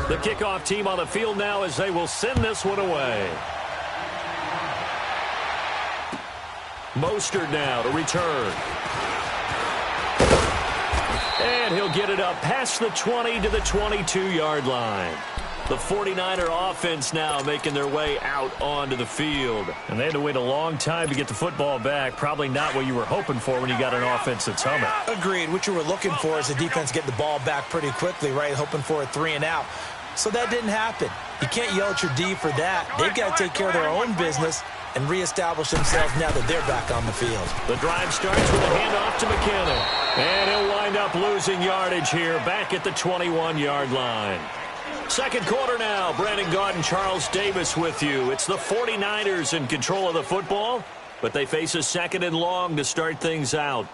The kickoff team on the field now as they will send this one away. Mostert now to return. And he'll get it up past the 20 to the 22-yard line. The 49er offense now making their way out onto the field. And they had to wait a long time to get the football back. Probably not what you were hoping for when you got an offense that's humming. Agreed. What you were looking for is the defense getting the ball back pretty quickly, right? Hoping for a 3-and-out. So that didn't happen. You can't yell at your D for that. They've got to take care of their own business and reestablish themselves now that they're back on the field. The drive starts with a handoff to McKinnon. And he'll wind up losing yardage here back at the 21-yard line. Second quarter now. Brandon Gaudin, Charles Davis with you. It's the 49ers in control of the football, but they face a second and long to start things out.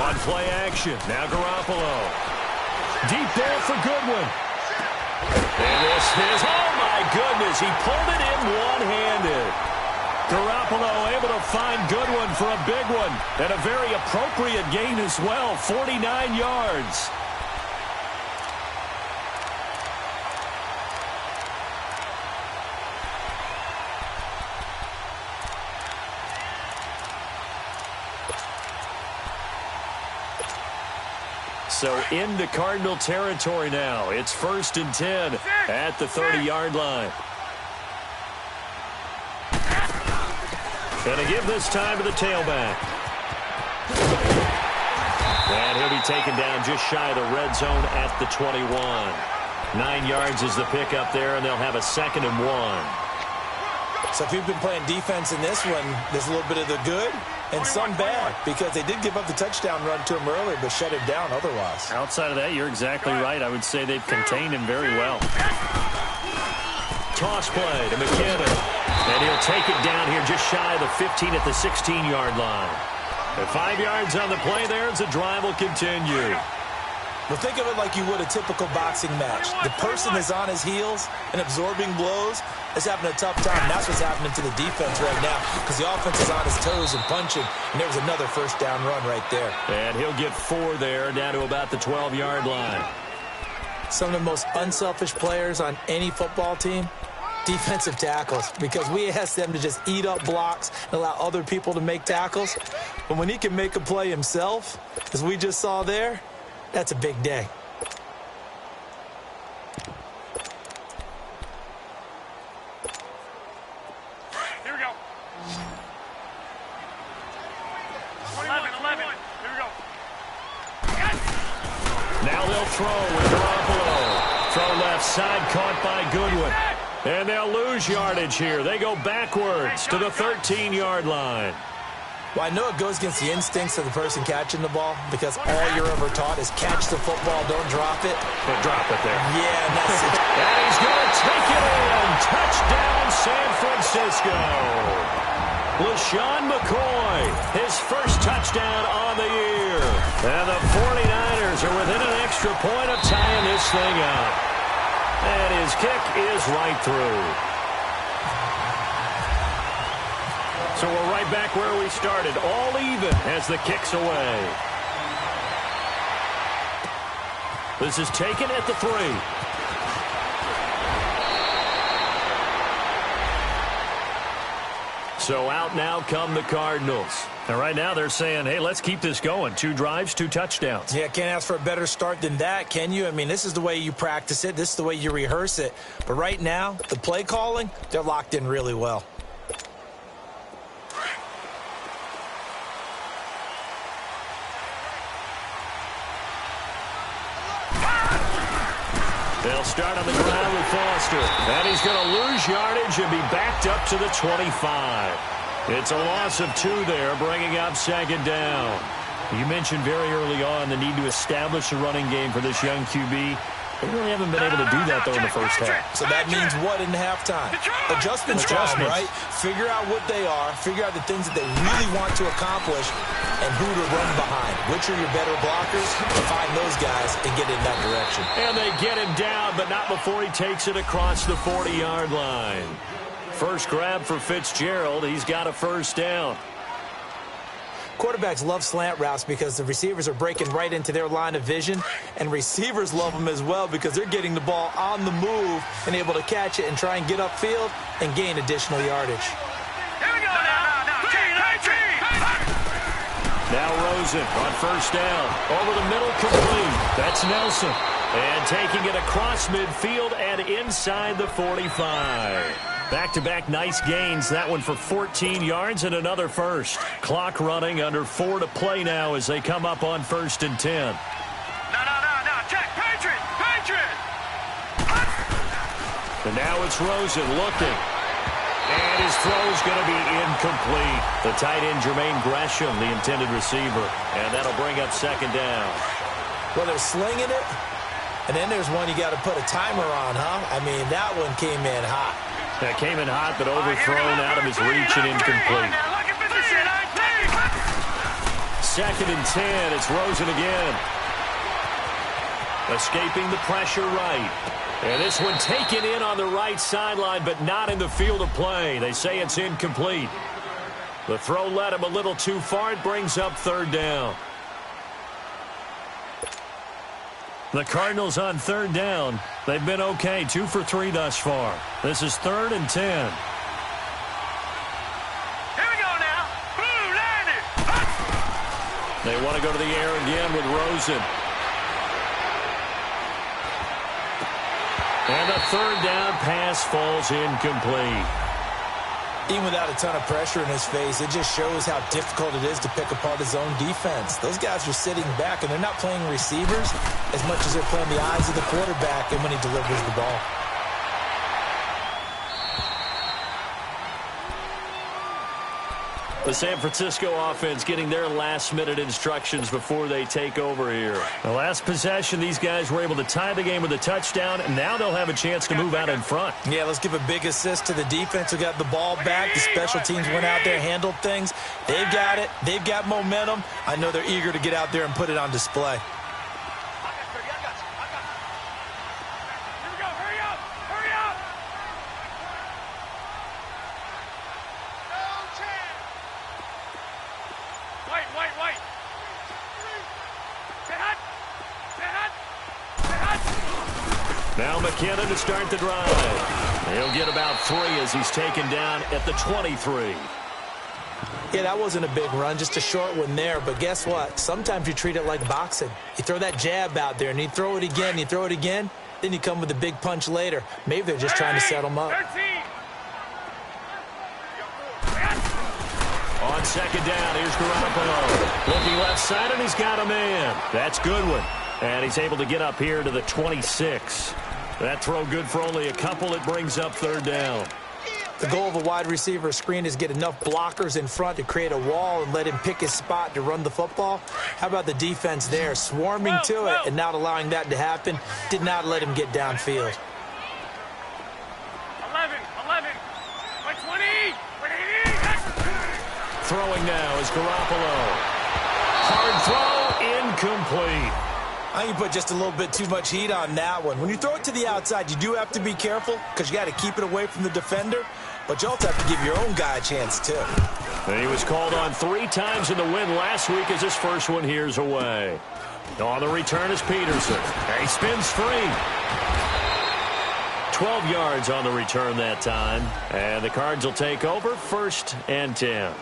On play action, now Garoppolo. Deep there for Goodwin. And this is, oh my goodness, he pulled it in one-handed. Garoppolo able to find Goodwin for a big one. And a very appropriate gain as well, 49 yards. So into Cardinal territory now. It's 1st and 10 at the 30-yard line. Going to give this time to the tailback. And he'll be taken down just shy of the red zone at the 21. 9 yards is the pickup there, and they'll have a 2nd and 1. So if you've been playing defense in this one, there's a little bit of the good and some bad, because they did give up the touchdown run to him earlier, but shut him down otherwise. Outside of that, you're exactly right. I would say they've contained him very well. Toss play to McKinnon. And he'll take it down here just shy of the 15 at the 16-yard line. And 5 yards on the play there as the drive will continue. Well, think of it like you would a typical boxing match. The person is on his heels and absorbing blows is having a tough time. That's what's happening to the defense right now, because the offense is on his toes and punching, and there was another first down run right there. And he'll get 4 there, down to about the 12-yard line. Some of the most unselfish players on any football team, defensive tackles, because we ask them to just eat up blocks and allow other people to make tackles. But when he can make a play himself, as we just saw there, that's a big day. Here we go. 11. Here we go. Now throw with Garoppolo. Throw left side, caught by Goodwin. And they'll lose yardage here. They go backwards to the 13-yard line. Well, I know it goes against the instincts of the person catching the ball because all you're ever taught is catch the football, don't drop it. But drop it there. Yeah, and that's it. And he's going to take it in. Touchdown, San Francisco. LaShawn McCoy, his first touchdown on the year. And the 49ers are within an extra point of tying this thing up. And his kick is right through. So we're right back where we started, all even as the kick's away. This is taken at the 3. So out now come the Cardinals. And right now they're saying, hey, let's keep this going. 2 drives, 2 touchdowns. Yeah, can't ask for a better start than that, can you? I mean, this is the way you practice it. This is the way you rehearse it. But right now, the play calling, they're locked in really well. They'll start on the ground with Foster. And he's going to lose yardage and be backed up to the 25. It's a loss of 2 there, bringing up second down. You mentioned very early on the need to establish a running game for this young QB. They really haven't been able to do that, though, in the first half. So that means what in halftime? Adjustments time, right? Figure out what they are, figure out the things that they really want to accomplish, and who to run behind. Which are your better blockers? Find those guys and get in that direction. And they get him down, but not before he takes it across the 40-yard line. First grab for Fitzgerald. He's got a first down. Quarterbacks love slant routes because the receivers are breaking right into their line of vision, and receivers love them as well because they're getting the ball on the move and able to catch it and try and get upfield and gain additional yardage. Here we go Now Rosen on first down. Over the middle, complete. That's Nelson. And taking it across midfield and inside the 45. Back-to-back nice gains. That one for 14 yards and another first. Clock running, under 4 to play now as they come up on 1st and 10. No. Check. Patriot. And now it's Rosen looking. And his throw's going to be incomplete. The tight end, Jermaine Gresham, the intended receiver. And that'll bring up second down. Well, they're slinging it. And then there's one you got to put a timer on, huh? I mean, that one came in hot. That came in hot, but overthrown out of his reach and incomplete. Second and 10. It's Rosen again. Escaping the pressure right. And this one taken in on the right sideline, but not in the field of play. They say it's incomplete. The throw led him a little too far. It brings up third down. The Cardinals on third down. They've been okay, 2 for 3 thus far. This is 3rd and 10. Here we go now. Blue landed. They want to go to the air again with Rosen. And the third down pass falls incomplete. Even without a ton of pressure in his face, it just shows how difficult it is to pick apart his own defense. Those guys are sitting back, and they're not playing receivers as much as they're playing the eyes of the quarterback and when he delivers the ball. The San Francisco offense getting their last-minute instructions before they take over here. The last possession, these guys were able to tie the game with a touchdown, and now they'll have a chance to move out in front. Yeah, let's give a big assist to the defense who got the ball back. The special teams went out there, handled things. They've got it. They've got momentum. I know they're eager to get out there and put it on display. Now McKinnon to start the drive. He'll get about 3 as he's taken down at the 23. Yeah, that wasn't a big run, just a short one there. But guess what? Sometimes you treat it like boxing. You throw that jab out there, and you throw it again, you throw it again, then you come with a big punch later. Maybe they're just trying to set them up. On second down, here's Garoppolo. Looking left side, and he's got a man. That's Goodwin. And he's able to get up here to the 26. That throw good for only a couple. It brings up third down. The goal of a wide receiver screen is get enough blockers in front to create a wall and let him pick his spot to run the football. How about the defense there, swarming to it and not allowing that to happen? Did not let him get downfield. 11, 20. Throwing now is Garoppolo. Hard throw, incomplete. I think you put just a little bit too much heat on that one. When you throw it to the outside, you do have to be careful because you got to keep it away from the defender, but you also have to give your own guy a chance too. And he was called on 3 times in the win last week as his first one here's away. On the return is Peterson. And he spins free. 12 yards on the return that time. And the Cards will take over 1st and 10.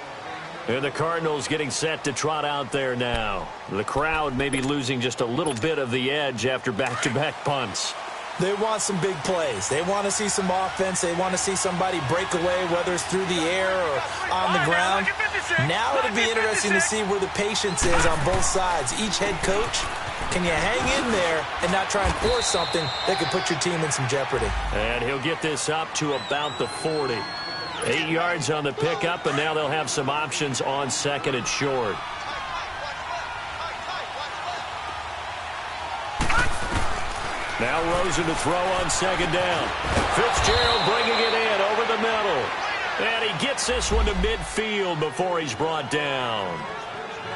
And the Cardinals getting set to trot out there now. The crowd may be losing just a little bit of the edge after back-to-back punts. They want some big plays. They want to see some offense. They want to see somebody break away, whether it's through the air or on the ground. Now it'll be interesting to see where the patience is on both sides. Each head coach, can you hang in there and not try and force something that could put your team in some jeopardy? And he'll get this up to about the 40. 8 yards on the pickup, and now they'll have some options on 2nd and short. Now Rosen to throw on 2nd down. Fitzgerald bringing it in over the middle. And he gets this one to midfield before he's brought down.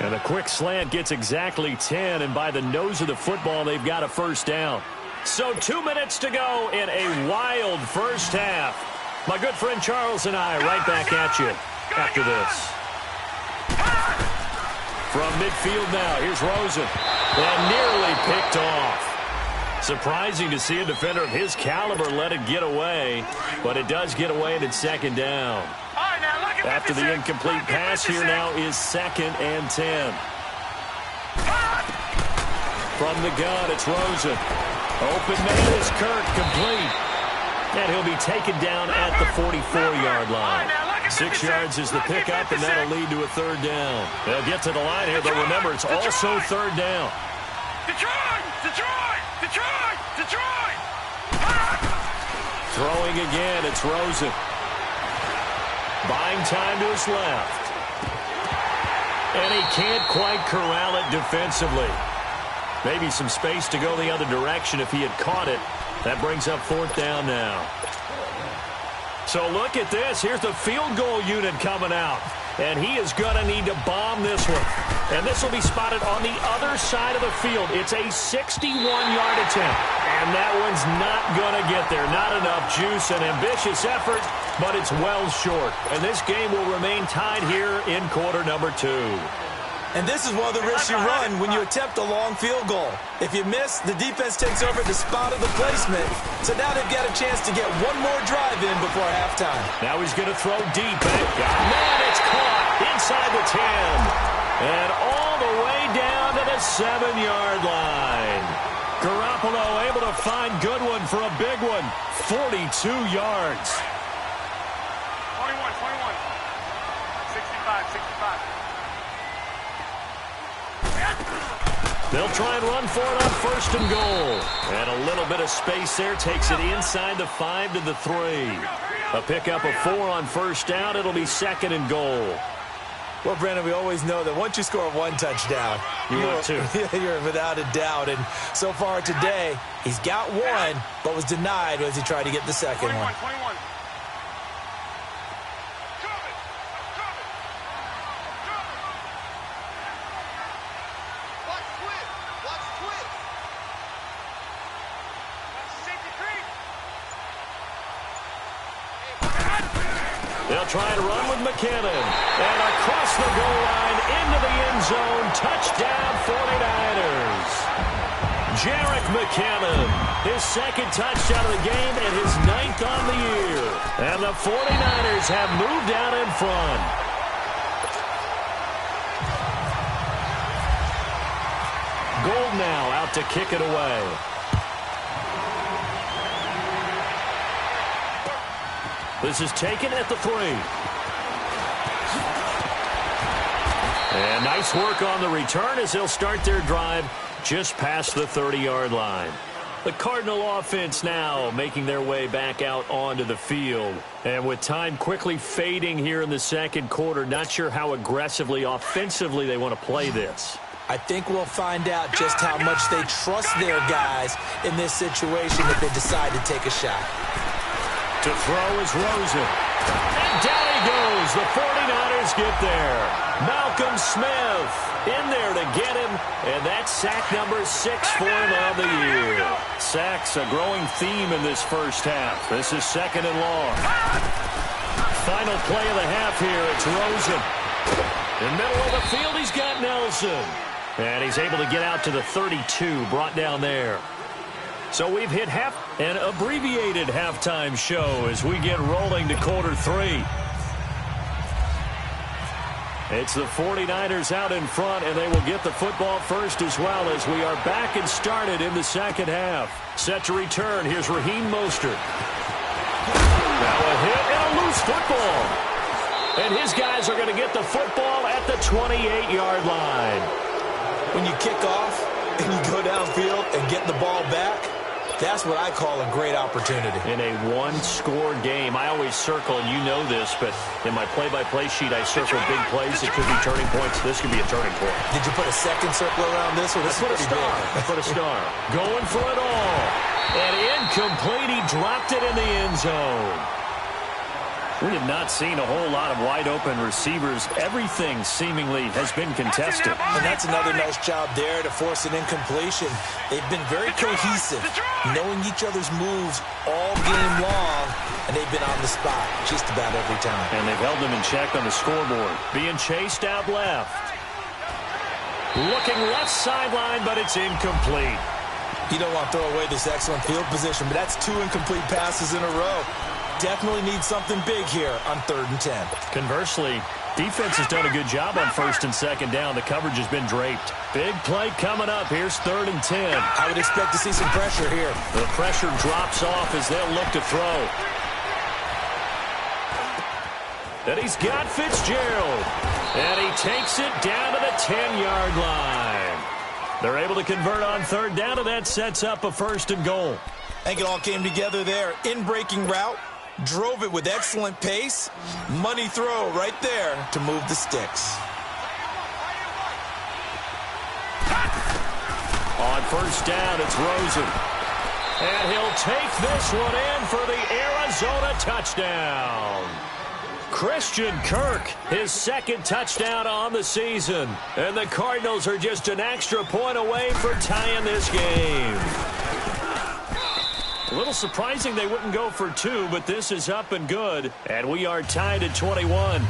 And a quick slant gets exactly 10, and by the nose of the football, they've got a first down. So 2 minutes to go in a wild first half. My good friend Charles and I right back at you after this. From midfield now, here's Rosen. And nearly picked off. Surprising to see a defender of his caliber let it get away, but it does get away and it's 2nd down. After the incomplete pass, here now is 2nd and 10. From the gun, it's Rosen. Open man is Kirk, complete. And he'll be taken down at the 44-yard line. 6 yards is the pickup, and that'll lead to a 3rd down. They'll get to the line here, but remember, it's also 3rd down. Detroit! Throwing again, it's Rosen. Buying time to his left. And he can't quite corral it defensively. Maybe some space to go the other direction if he had caught it. That brings up 4th down now. So look at this. Here's the field goal unit coming out. And he is going to need to bomb this one. And this will be spotted on the other side of the field. It's a 61-yard attempt. And that one's not going to get there. Not enough juice and ambitious effort, but it's well short. And this game will remain tied here in quarter number 2. And this is one of the risks you run when you attempt a long field goal. If you miss, the defense takes over the spot of the placement. So now they've got a chance to get one more drive in before halftime. Now he's going to throw deep. Man, it's caught inside the 10. And all the way down to the 7-yard line. Garoppolo able to find Goodwin for a big one. 42 yards. 21. 65. They'll try and run for it on 1st and goal. And a little bit of space there takes it inside the 5 to the 3. A pickup of 4 on 1st down. It'll be 2nd and goal. Well, Brandon, we always know that once you score 1 touchdown, you're without a doubt. And so far today, he's got 1, but was denied as he tried to get the second one. 21. They'll try and run with McKinnon. And across the goal line into the end zone. Touchdown 49ers. Jerick McKinnon. His 2nd touchdown of the game and his 9th on the year. And the 49ers have moved out in front. Gold now out to kick it away. This is taken at the 3. And nice work on the return as they'll start their drive just past the 30-yard line. The Cardinal offense now making their way back out onto the field. And with time quickly fading here in the second quarter, not sure how aggressively, offensively they want to play this. I think we'll find out just how much they trust their guys in this situation if they decide to take a shot. To throw is Rosen. And down he goes. The 49ers get there. Malcolm Smith in there to get him. And that's sack number 6 for him on the year. Sacks a growing theme in this first half. This is second and long. Final play of the half here. It's Rosen. In the middle of the field, he's got Nelson. And he's able to get out to the 32, brought down there. So we've hit an abbreviated halftime show as we get rolling to quarter 3. It's the 49ers out in front, and they will get the football first as well as we are back and started in the second half. Set to return. Here's Raheem Mostert. Now a hit and a loose football. And his guys are going to get the football at the 28-yard line. When you kick off and you go downfield and get the ball back, that's what I call a great opportunity. In a one-score game, I always circle, and you know this, but in my play-by-play sheet, I circle big plays. It could be turning points. This could be a turning point. Did you put a second circle around this? Or this I put a star. Big? I put a star. Going for it all. And incomplete. He dropped it in the end zone. We have not seen a whole lot of wide-open receivers. Everything seemingly has been contested. And that's another nice job there to force an incompletion. They've been very cohesive, knowing each other's moves all game long, and they've been on the spot just about every time. And they've held them in check on the scoreboard. Being chased out left. Looking left sideline, but it's incomplete. You don't want to throw away this excellent field position, but that's 2 incomplete passes in a row. Definitely need something big here on 3rd and 10. Conversely, defense has done a good job on 1st and 2nd down. The coverage has been draped. Big play coming up. Here's 3rd and 10. I would expect to see some pressure here. The pressure drops off as they'll look to throw. And he's got Fitzgerald. And he takes it down to the 10-yard line. They're able to convert on 3rd down, and that sets up a 1st and goal. I think it all came together there. In-breaking route. Drove it with excellent pace. Money throw right there to move the sticks. On 1st down, it's Rosen. And he'll take this one in for the Arizona touchdown. Christian Kirk, his 2nd touchdown on the season. And the Cardinals are just an extra point away from tying this game. A little surprising they wouldn't go for 2, but this is up and good. And we are tied at 21.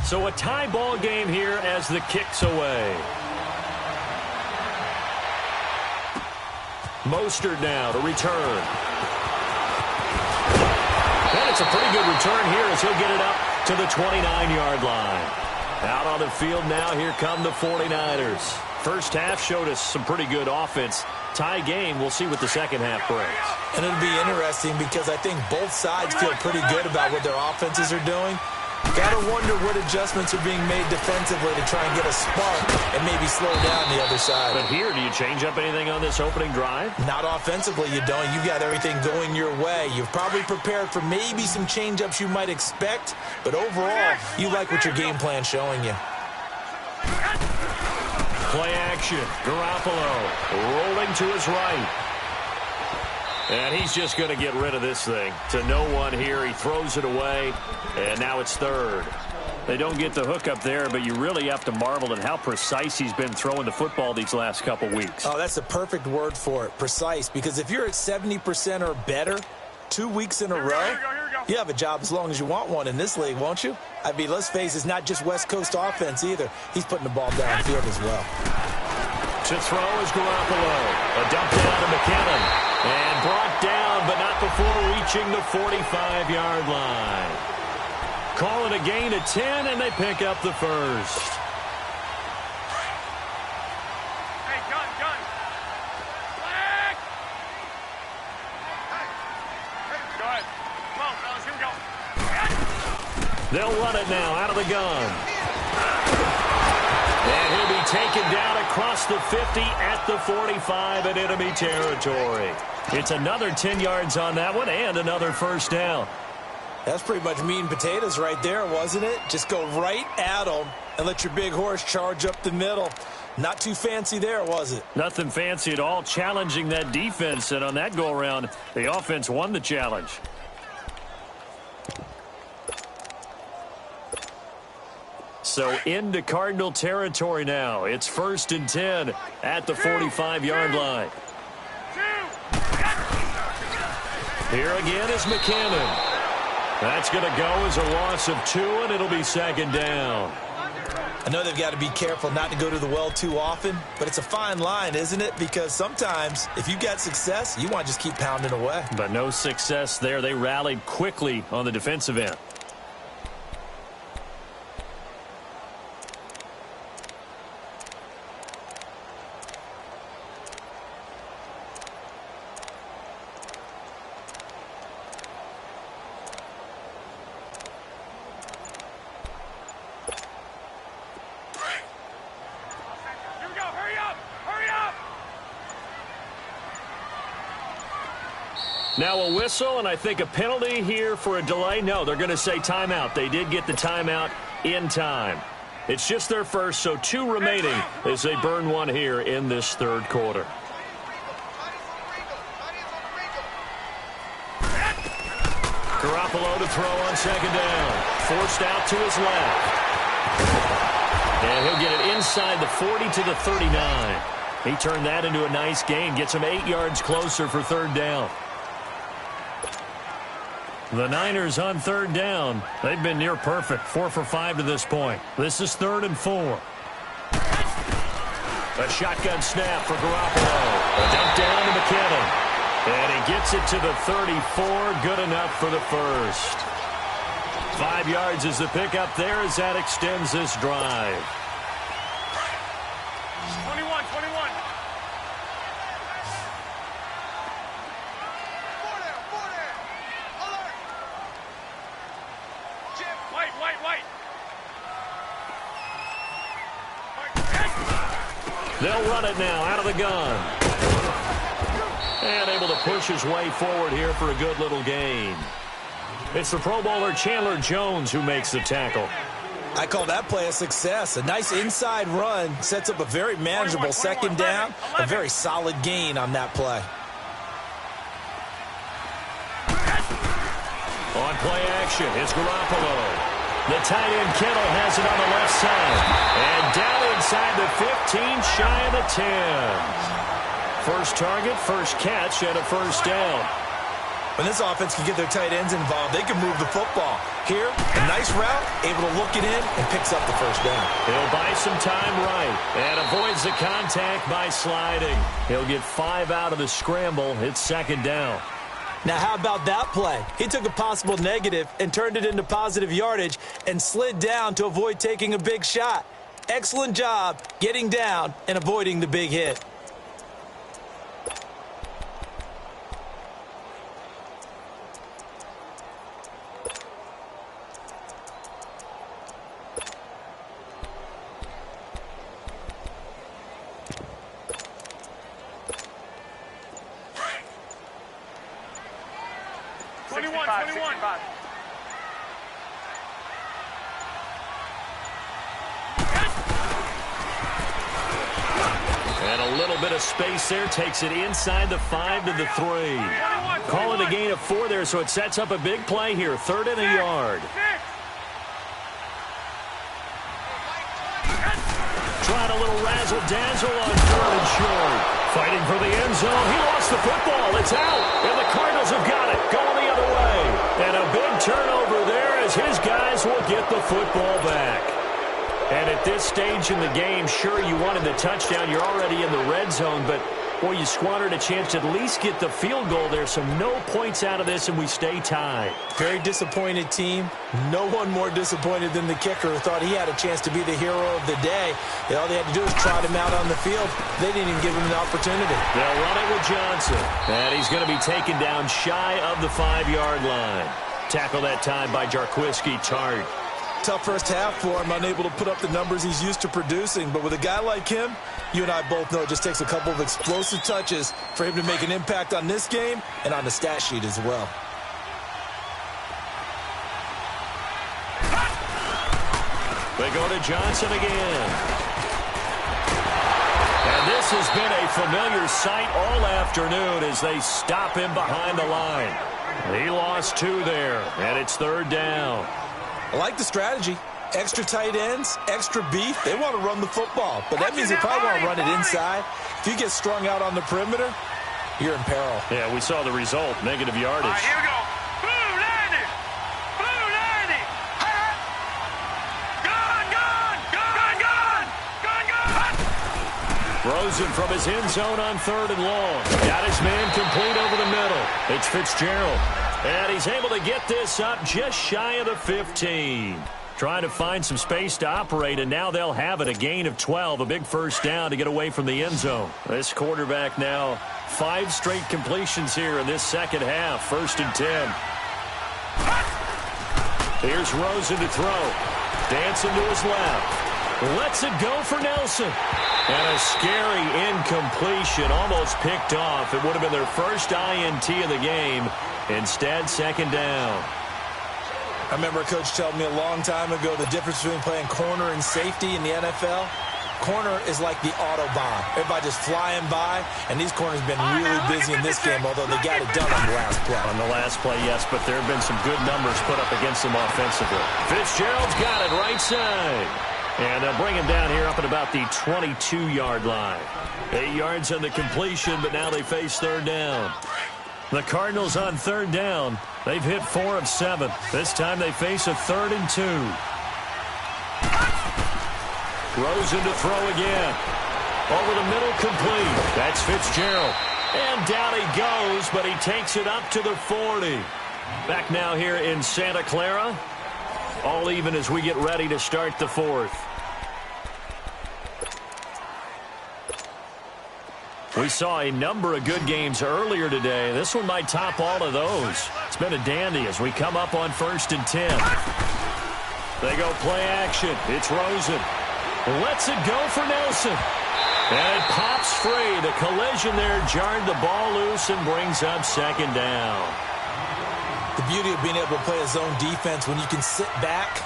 So a tie ball game here as the kick's away. Mostert now to return. And it's a pretty good return here as he'll get it up to the 29-yard line. Out on the field now, here come the 49ers. First half showed us some pretty good offense. Tie game, we'll see what the second half brings. And it'll be interesting because I think both sides feel pretty good about what their offenses are doing. Gotta wonder what adjustments are being made defensively to try and get a spark and maybe slow down the other side. But here, do you change up anything on this opening drive? Not offensively, you don't. You've got everything going your way. You've probably prepared for maybe some change-ups you might expect, but overall, you like what your game plan's showing you. Play action. Garoppolo rolling to his right. And he's just going to get rid of this thing. To no one here. He throws it away. And now it's 3rd. They don't get the hook up there, but you really have to marvel at how precise he's been throwing the football these last couple weeks. Oh, that's the perfect word for it, precise. Because if you're at 70% or better 2 weeks in a row, you have a job as long as you want one in this league, won't you? I mean, let's face it, it's not just West Coast offense either. He's putting the ball downfield as well. To throw is Garoppolo. A dump down to McKinnon. And brought down, but not before reaching the 45-yard line. Call it a gain of 10, and they pick up the 1st. Hey, gun. Flag! Go ahead. Come on, fellas, here we go. They'll run it now out of the gun. And he'll be taken down across the 50 at the 45 in enemy territory. It's another 10 yards on that one and another first down. That's pretty much meat and potatoes right there, wasn't it? Just go right at them and let your big horse charge up the middle. Not too fancy there, was it? Nothing fancy at all, challenging that defense. And on that go-around, the offense won the challenge. So into Cardinal territory now. It's 1st and 10 at the 45-yard line. Here again is McKinnon. That's going to go as a loss of 2, and it'll be 2nd down. I know they've got to be careful not to go to the well too often, but it's a fine line, isn't it? Because sometimes if you got success, you want to just keep pounding away. But no success there. They rallied quickly on the defensive end. Now a whistle, and I think a penalty here for a delay. No, they're going to say timeout. They did get the timeout in time. It's just their first, so 2 remaining as they burn one here in this 3rd quarter. Garoppolo to throw on 2nd down. Forced out to his left. And he'll get it inside the 40 to the 39. He turned that into a nice gain. Gets him 8 yards closer for 3rd down. The Niners on 3rd down. They've been near perfect. 4 for 5 to this point. This is 3rd and 4. A shotgun snap for Garoppolo. A dump down to McKinnon. And he gets it to the 34. Good enough for the first. 5 yards is the pickup there as that extends this drive. 21. White. They'll run it now out of the gun. And able to push his way forward here for a good little gain. It's the Pro Bowler Chandler Jones who makes the tackle. I call that play a success. A nice inside run sets up a very manageable 2nd down. A very solid gain on that play. On play action, it's Garoppolo. The tight end Kittle has it on the left side. And down inside the 15, shy of the 10. First target, first catch, and a first down. When this offense can get their tight ends involved, they can move the football. Here, a nice route, able to look it in, and picks up the first down. He'll buy some time right and avoids the contact by sliding. He'll get 5 out of the scramble. It's 2nd down. Now, how about that play? He took a possible negative and turned it into positive yardage and slid down to avoid taking a big shot. Excellent job getting down and avoiding the big hit. And a little bit of space there takes it inside the 5 to the 3. Call it a gain of 4 there, so it sets up a big play here. 3rd and a yard. Trying a little razzle-dazzle on 3rd and short. Fighting for the end zone. He lost the football. It's out. And the Cardinals have got it. Going the other way. And a big turnover there as his guys will get the football back. And at this stage in the game, sure, you wanted the touchdown. You're already in the red zone, but, boy, you squandered a chance to at least get the field goal there, so no points out of this, and we stay tied. Very disappointed team. No one more disappointed than the kicker who thought he had a chance to be the hero of the day. All they had to do was trot him out on the field. They didn't even give him an opportunity. They'll run it with Johnson, and he's going to be taken down shy of the 5-yard line. Tackle that time by Jarquiski Tart. Tough first half for him, unable to put up the numbers he's used to producing. But with a guy like him, you and I both know it just takes a couple of explosive touches for him to make an impact on this game and on the stat sheet as well. They go to Johnson again. And this has been a familiar sight all afternoon as they stop him behind the line. He lost 2 there, and it's 3rd down. I like the strategy. Extra tight ends, extra beef. They want to run the football, but that means they probably want to run it inside. If you get strung out on the perimeter, you're in peril. Yeah, we saw the result, negative yardage. All right, here we go. Blue 90. Blue 90. Gone, gone, gone, gone, gone, gone. Rosen from his end zone on 3rd and long. Got his man complete over the middle. It's Fitzgerald. And he's able to get this up just shy of the 15. Trying to find some space to operate, and now they'll have it. A gain of 12, a big first down to get away from the end zone. This quarterback now 5 straight completions here in this second half. 1st and 10. Here's Rosen to throw. Dancing to his left. Lets it go for Nelson. And a scary incompletion, almost picked off. It would have been their first INT of the game. Instead, 2nd down. I remember a coach telling me a long time ago the difference between playing corner and safety in the NFL. Corner is like the Autobahn. Everybody just flying by, and these corners have been really busy in this game, although they got it done on the last play. On the last play, yes, but there have been some good numbers put up against them offensively. Fitzgerald's got it right side. And they'll bring him down here up at about the 22-yard line. 8 yards on the completion, but now they face 3rd down. The Cardinals on 3rd down. They've hit 4 of 7. This time they face a 3rd and 2. Rosen to throw again. Over the middle, complete. That's Fitzgerald. And down he goes, but he takes it up to the 40. Back now here in Santa Clara. All even as we get ready to start the 4th. We saw a number of good games earlier today. This one might top all of those. It's been a dandy as we come up on 1st and 10. They go play action. It's Rosen. Lets it go for Nelson. And it pops free. The collision there jarred the ball loose and brings up 2nd down. The beauty of being able to play a zone defense when you can sit back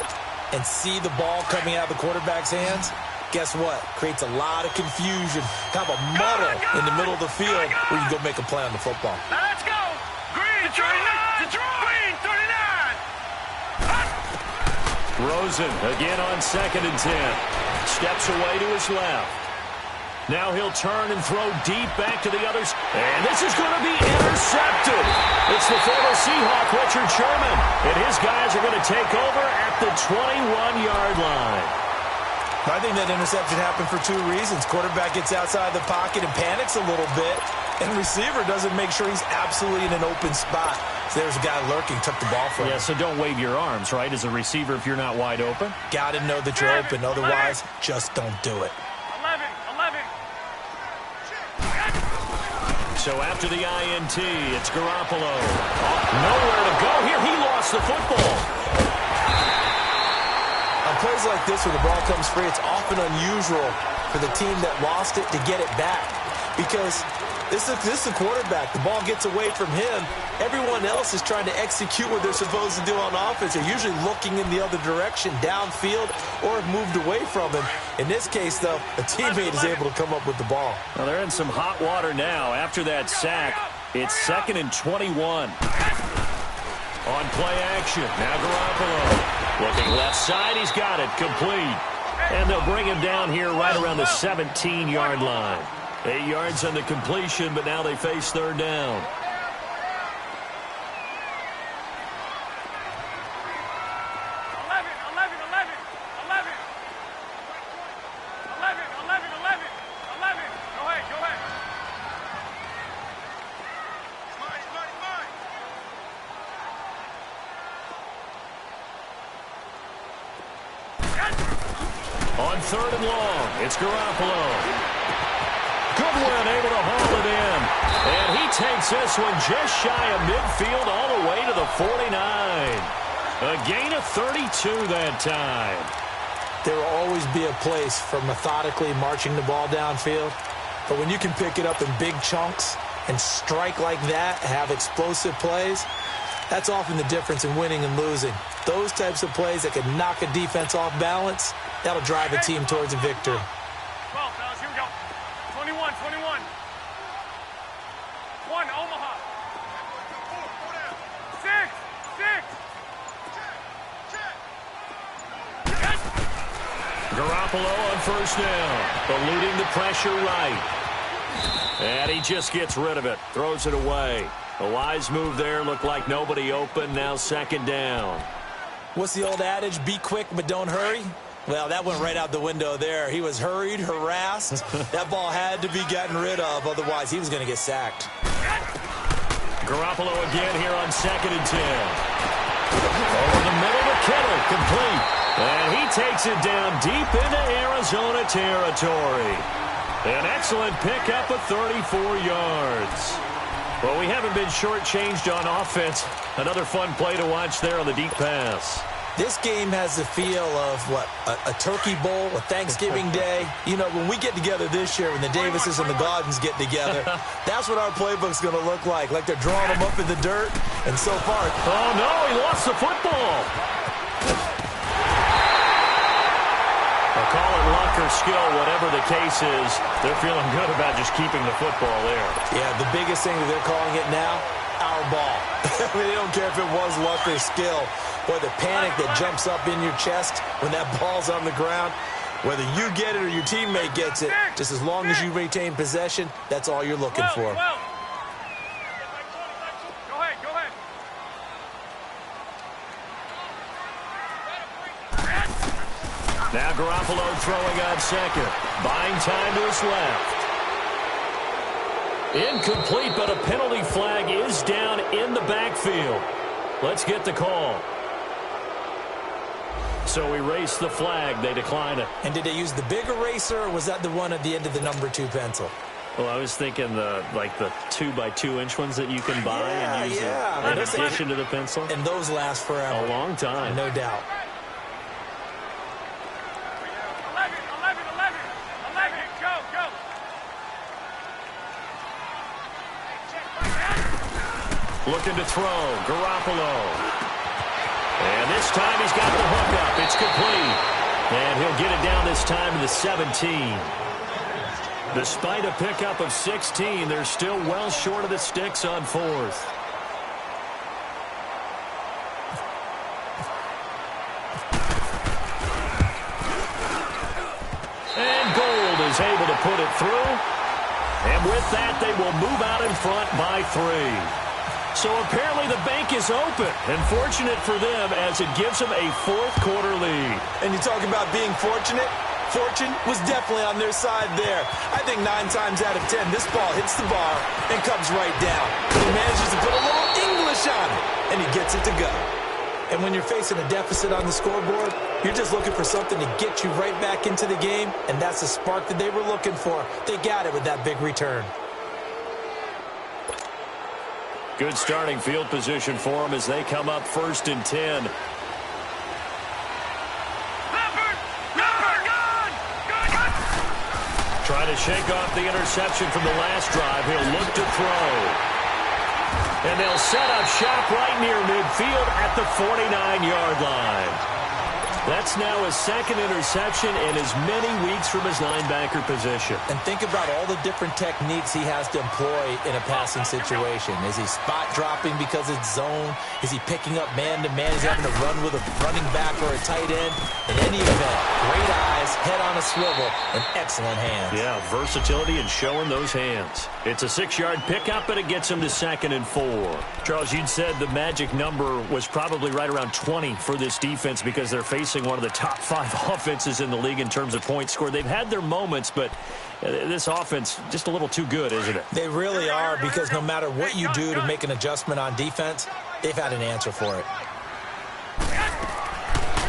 and see the ball coming out of the quarterback's hands, guess what? Creates a lot of confusion, kind of a muddle in the middle of the field where you can go make a play on the football. Now let's go. Green, Detroit, Green, 39. Rosen again on 2nd and 10. Steps away to his left. Now he'll turn and throw deep back to the others. And this is going to be intercepted. It's the former Seahawk, Richard Sherman. And his guys are going to take over at the 21-yard line. I think that interception happened for 2 reasons. Quarterback gets outside the pocket and panics a little bit. And receiver doesn't make sure he's absolutely in an open spot. So there's a guy lurking, took the ball from him. Yeah, so don't wave your arms, right, as a receiver if you're not wide open. Got to know that you're open. Otherwise, just don't do it. 11. So after the INT, it's Garoppolo. Nowhere to go here. He lost the football. On plays like this where the ball comes free, it's often unusual for the team that lost it to get it back. Because this is the quarterback. The ball gets away from him. Everyone else is trying to execute what they're supposed to do on offense. They're usually looking in the other direction, downfield, or have moved away from him. In this case, though, a teammate is able to come up with the ball. Well, they're in some hot water now. After that sack, it's 2nd and 21. On play action, now Garoppolo. Looking left side, he's got it, complete. And they'll bring him down here right around the 17-yard line. 8 yards on the completion, but now they face 3rd down. On 3rd and long, it's Garoppolo. Goodwin able to haul it in. And he takes this one just shy of midfield all the way to the 49. A gain of 32 that time. There will always be a place for methodically marching the ball downfield. But when you can pick it up in big chunks and strike like that, have explosive plays, that's often the difference in winning and losing. Those types of plays that can knock a defense off balance, that'll drive a team towards a victory. 12, fellas, here we go. 21, 21. 1, Omaha. 6, 6. Garoppolo on first down, eluding the pressure right. And he just gets rid of it, throws it away. A wise move there, looked like nobody open, now second down. What's the old adage, be quick but don't hurry? Well, that went right out the window there. He was hurried, harassed. That ball had to be gotten rid of, otherwise he was going to get sacked. Garoppolo again here on 2nd and 10. Over the middle to Kittle, complete. And he takes it down deep into Arizona territory. An excellent pickup of 34 yards. Well, we haven't been shortchanged on offense. Another fun play to watch there on the deep pass. This game has the feel of, a turkey bowl, a Thanksgiving day. You know, when we get together this year, when the Davises and the Gardens get together, that's what our playbook's going to look like they're drawing them up in the dirt. And so far... Oh, no, he lost the football. They'll call it luck or skill, whatever the case is. They're feeling good about just keeping the football there. Yeah, the biggest thing that they're calling it now, our ball. I mean, they don't care if it was luck or skill. Boy, the panic that jumps up in your chest when that ball's on the ground, whether you get it or your teammate gets it, just as long as you retain possession, that's all you're looking for. Go ahead, go ahead. Now Garoppolo throwing on second. Buying time to his left. Incomplete, but a penalty flag is down in the backfield. Let's get the call. So we race the flag. They decline it. And did they use the big eraser, or was that the one at the end of the number 2 pencil? Well, I was thinking the 2x2-inch ones that you can buy and use in addition to the pencil. And those last forever. A long time. No doubt. 11, go, go. Looking to throw. Garoppolo. And this time he's got the hook up. It's complete. And he'll get it down this time to the 17. Despite a pickup of 16, they're still well short of the sticks on 4th. And Gold is able to put it through. And with that, they will move out in front by 3. So apparently the bank is open, and fortunate for them as it gives them a 4th quarter lead. And you talk about being fortunate. Fortune was definitely on their side there. I think 9 times out of 10, this ball hits the bar and comes right down. He manages to put a little English on it, and he gets it to go. And when you're facing a deficit on the scoreboard, you're just looking for something to get you right back into the game, and that's the spark that they were looking for. They got it with that big return. Good starting field position for them as they come up 1st and 10. Trying to shake off the interception from the last drive. He'll look to throw. And they'll set up shop right near midfield at the 49-yard line. That's now his 2nd interception in as many weeks from his linebacker position. And think about all the different techniques he has to employ in a passing situation. Is he spot dropping because it's zone? Is he picking up man-to-man? Is he having to run with a running back or a tight end? In any event, great eyes, head on a swivel, and excellent hands. Yeah, versatility and showing those hands. It's a 6-yard pickup, and it gets him to 2nd and 4. Charles, you'd said the magic number was probably right around 20 for this defense because they're facing one of the top 5 offenses in the league in terms of points scored. They've had their moments, but this offense just a little too good, isn't it? They really are, because no matter what you do to make an adjustment on defense, they've had an answer for it.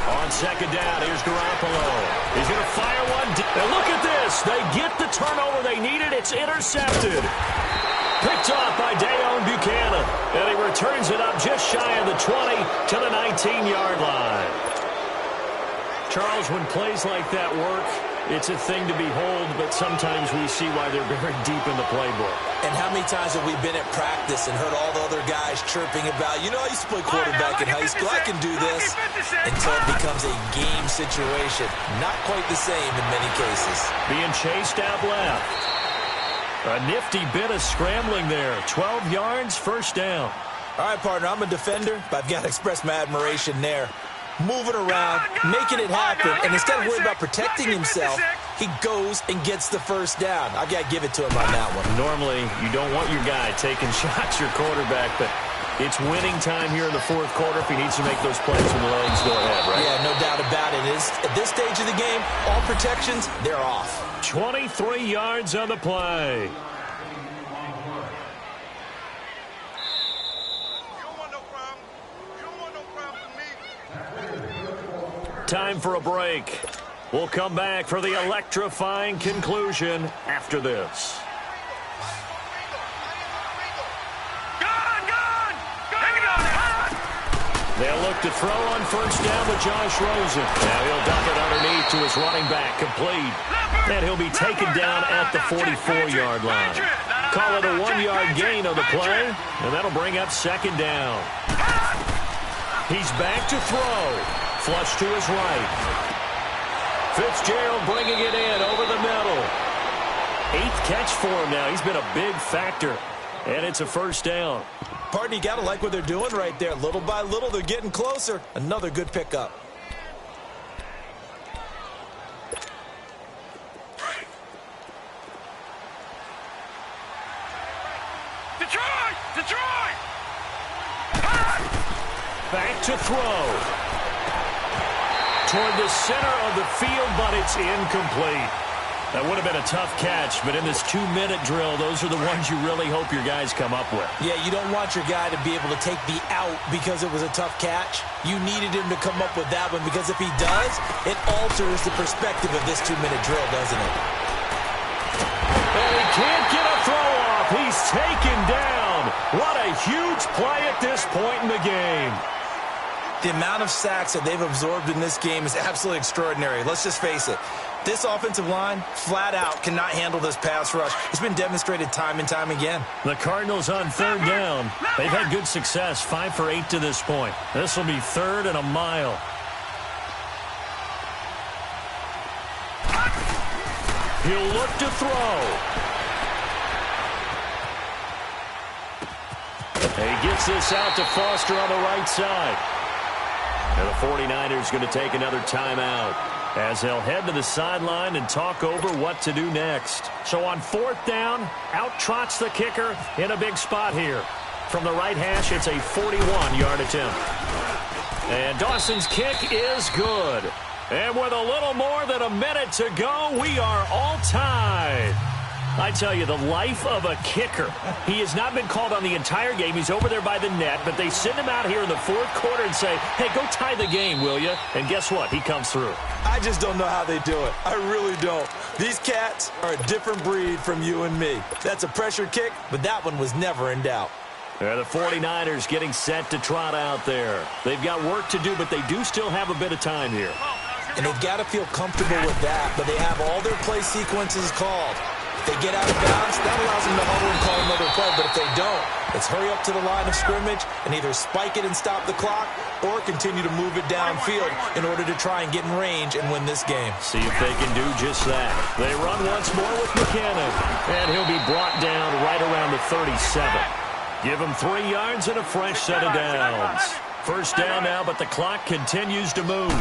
On 2nd down, here's Garoppolo. He's going to fire one. And look at this. They get the turnover they needed. It's intercepted. Picked off by Dayon Buchanan. And he returns it up just shy of the 20 to the 19-yard line. Charles, when plays like that work, it's a thing to behold, but sometimes we see why they're very deep in the playbook. And how many times have we been at practice and heard all the other guys chirping about, you know, I used to play quarterback in high school, I can do this, until it becomes a game situation. Not quite the same in many cases. Being chased out left. A nifty bit of scrambling there. 12 yards, first down. All right, partner, I'm a defender, but I've got to express my admiration there. Moving around, making it happen, and instead of worrying about protecting himself, he goes and gets the first down. I've got to give it to him on that one. Normally, you don't want your guy taking shots, your quarterback, but it's winning time here in the fourth quarter if he needs to make those plays when the lanes go ahead, right? Yeah, no doubt about it. At this stage of the game, all protections, they're off. 23 yards on the play. Time for a break. We'll come back for the electrifying conclusion after this. They'll look to throw on first down with Josh Rosen. Now he'll dump it underneath to his running back, complete. And he'll be taken down at the 44-yard line. Call it a 1-yard gain on the play, and that'll bring up second down. He's back to throw. Flush to his right. Fitzgerald bringing it in over the middle. 8th catch for him now. He's been a big factor. And it's a first down. Pardon, you got to like what they're doing right there. Little by little, they're getting closer. Another good pickup. Detroit! Detroit! Back to throw. Toward the center of the field, but it's incomplete. That would have been a tough catch, but in this 2-minute drill, those are the ones you really hope your guys come up with. Yeah, you don't want your guy to be able to take the out because it was a tough catch. You needed him to come up with that one, because if he does, it alters the perspective of this 2-minute drill, doesn't it? And he can't get a throw off. He's taken down. What a huge play at this point in the game. The amount of sacks that they've absorbed in this game is absolutely extraordinary. Let's just face it. This offensive line, flat out, cannot handle this pass rush. It's been demonstrated time and time again. The Cardinals on third down. They've had good success, 5 for 8 to this point. This will be third and a mile. He'll look to throw. He gets this out to Foster on the right side. And the 49ers going to take another timeout as they'll head to the sideline and talk over what to do next. So on fourth down, out trots the kicker in a big spot here. From the right hash, it's a 41-yard attempt. And Dawson's kick is good. And with a little more than a minute to go, we are all tied. I tell you, the life of a kicker. He has not been called on the entire game. He's over there by the net, but they send him out here in the fourth quarter and say, hey, go tie the game, will you? And guess what? He comes through. I just don't know how they do it. I really don't. These cats are a different breed from you and me. That's a pressure kick, but that one was never in doubt. The 49ers getting set to trot out there. They've got work to do, but they do still have a bit of time here. And they've got to feel comfortable with that, but they have all their play sequences called. If they get out of bounds, that allows them to huddle and call another play. But if they don't, it's hurry up to the line of scrimmage and either spike it and stop the clock or continue to move it downfield in order to try and get in range and win this game. See if they can do just that. They run once more with Buchanan, and he'll be brought down right around the 37. Give him 3 yards and a fresh set of downs. First down now, but the clock continues to move.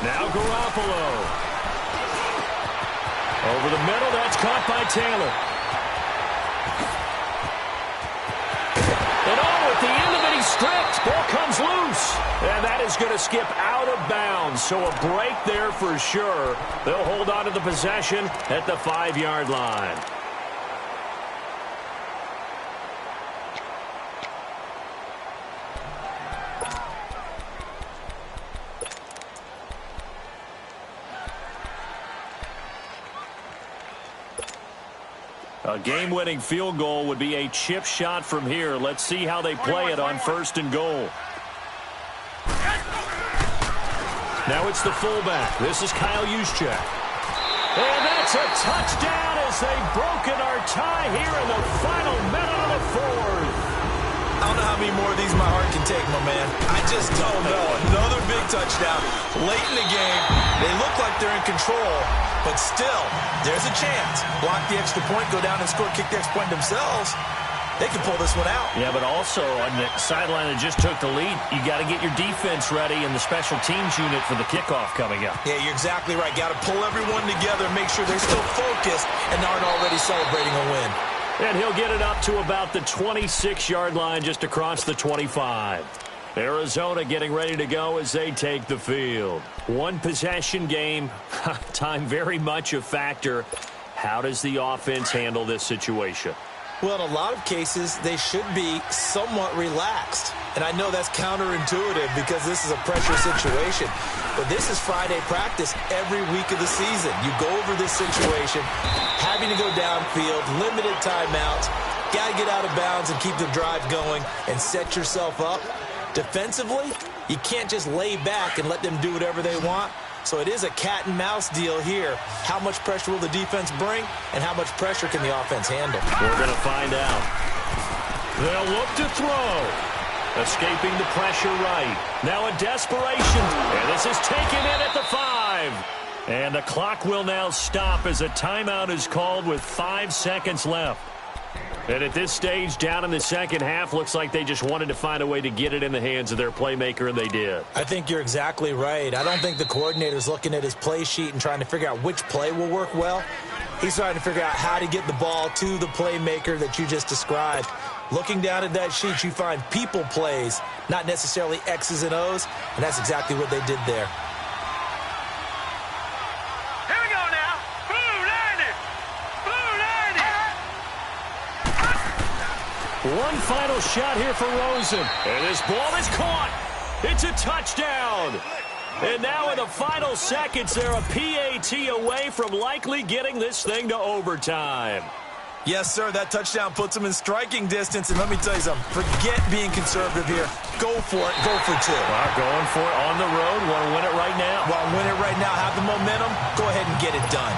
Now Garoppolo. Over the middle, that's caught by Taylor. And at the end of it, he's stripped. Ball comes loose. And that is going to skip out of bounds. So a break there for sure. They'll hold on to the possession at the 5-yard line. A game-winning field goal would be a chip shot from here. Let's see how they play it on 1st and goal. Now it's the fullback. This is Kyle Juszczyk. And that's a touchdown as they've broken our tie here in the final minute of the 4th. I don't know how many more of these my heart can take, my man. I just don't know. Another big touchdown late in the game. They look like they're in control, but still, there's a chance. Block the extra point, go down and score, kick the extra point themselves. They can pull this one out. Yeah, but also on the sideline that just took the lead, you got to get your defense ready and the special teams unit for the kickoff coming up. Yeah, you're exactly right. Got to pull everyone together, make sure they're still focused and aren't already celebrating a win. And he'll get it up to about the 26-yard line just across the 25. Arizona getting ready to go as they take the field. One possession game, time very much a factor. How does the offense handle this situation? Well, in a lot of cases, they should be somewhat relaxed. And I know that's counterintuitive because this is a pressure situation. But this is Friday practice every week of the season. You go over this situation, having to go downfield, limited timeouts, got to get out of bounds and keep the drive going and set yourself up. Defensively, you can't just lay back and let them do whatever they want. So it is a cat and mouse deal here. How much pressure will the defense bring, and how much pressure can the offense handle? We're going to find out. They'll look to throw. Escaping the pressure right. Now a desperation. And this is taken in at the 5. And the clock will now stop as a timeout is called with 5 seconds left. And at this stage, down in the second half, looks like they just wanted to find a way to get it in the hands of their playmaker, and they did. I think you're exactly right. I don't think the coordinator's looking at his play sheet and trying to figure out which play will work well. He's trying to figure out how to get the ball to the playmaker that you just described. Looking down at that sheet, you find people plays, not necessarily X's and O's, and that's exactly what they did there. Here we go now. Blue 90. Blue 90. One final shot here for Rosen. And this ball is caught. It's a touchdown. And now in the final seconds, they're a PAT away from likely getting this thing to overtime. Yes, sir, that touchdown puts them in striking distance. And let me tell you something, forget being conservative here. Go for it, go for 2. Well, going for it on the road. Want to win it right now. Want to win it right now, have the momentum, go ahead and get it done.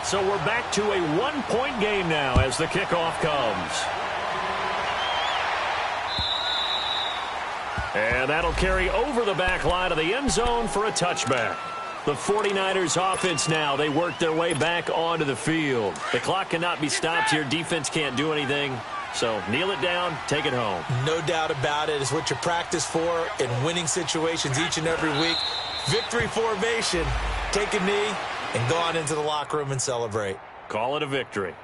So we're back to a 1-point game now as the kickoff comes. And that'll carry over the back line of the end zone for a touchback. The 49ers offense now, they work their way back onto the field. The clock cannot be stopped here. Defense can't do anything. So kneel it down, take it home. No doubt about it. It's what you practice for in winning situations each and every week. Victory formation. Take a knee and go on into the locker room and celebrate. Call it a victory.